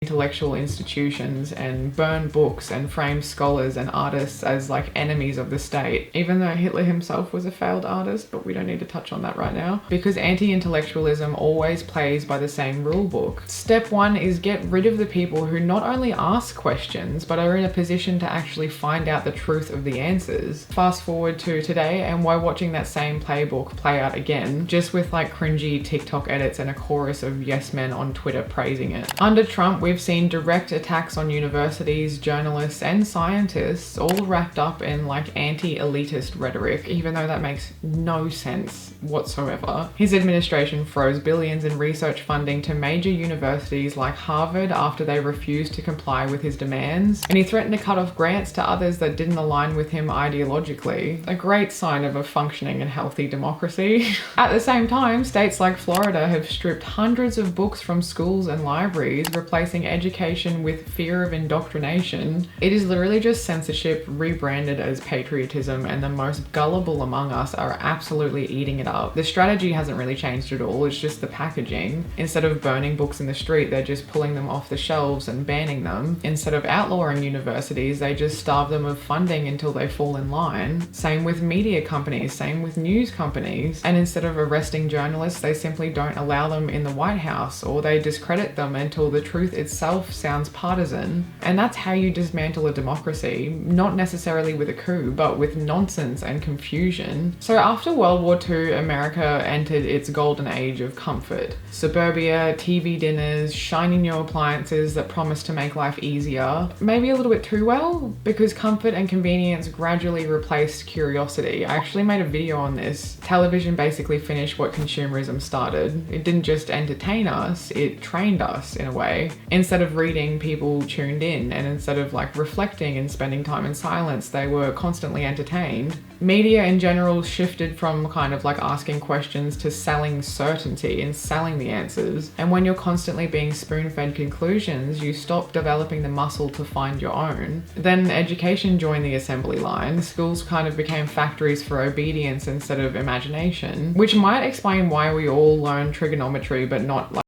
intellectual institutions and burn books and frame scholars and artists as like enemies of the state, even though Hitler himself was a failed artist, but we don't need to touch on that right now, because anti-intellectualism always plays by the same rule book. Step one is get rid of the people who not only ask questions, but are in a position to actually find out the truth of the answers. Fast forward to today, and we're watching that same playbook play out again, just with like cringy TikTok edits and a chorus of yes men on Twitter praising it. Under Trump, we've seen direct attacks on universities, journalists, and scientists, all wrapped up in like anti-elitist rhetoric, even though that makes no sense whatsoever. His administration froze billions in research funding to major universities like Harvard after they refused to comply with his demands, and he threatened to cut off grants to others that didn't align with him ideologically. A great sign of a functioning and healthy democracy. At the same time, states like Florida have stripped hundreds of books from schools and libraries, replacing education with fear of indoctrination. It is literally just censorship rebranded as patriotism, and the most gullible among us are absolutely eating it up. The strategy hasn't really changed at all, it's just the packaging. Instead of burning books in the street, they're just pulling them off the shelves and banning them. Instead of outlawing universities, they just starve them of funding until they fall in line. Same with media companies, same with news companies. And instead of arresting journalists, they simply don't allow them in the White House, or they discredit them until the truth itself sounds partisan. And that's how you dismantle a democracy, not necessarily with a coup, but with nonsense and confusion. So after World War II, America entered its golden age of comfort. Suburbia, TV dinners, shiny new appliances that promise to make life easier. Maybe a little bit too well, because comfort and convenience gradually replaced curiosity. I actually made a video on this. Television basically finished what consumerism started. It didn't just entertain us, it trained us in a way. Instead of reading, people tuned in, and instead of like reflecting and spending time in silence, they were constantly entertained. Media in general shifted from kind of like asking questions to selling certainty and selling the answers. And when you're constantly being spoon-fed conclusions, you stop developing the muscle to find your own. Then education joined the assembly line. Schools kind of became factories for obedience instead of imagination, which might explain why we all learn trigonometry but not like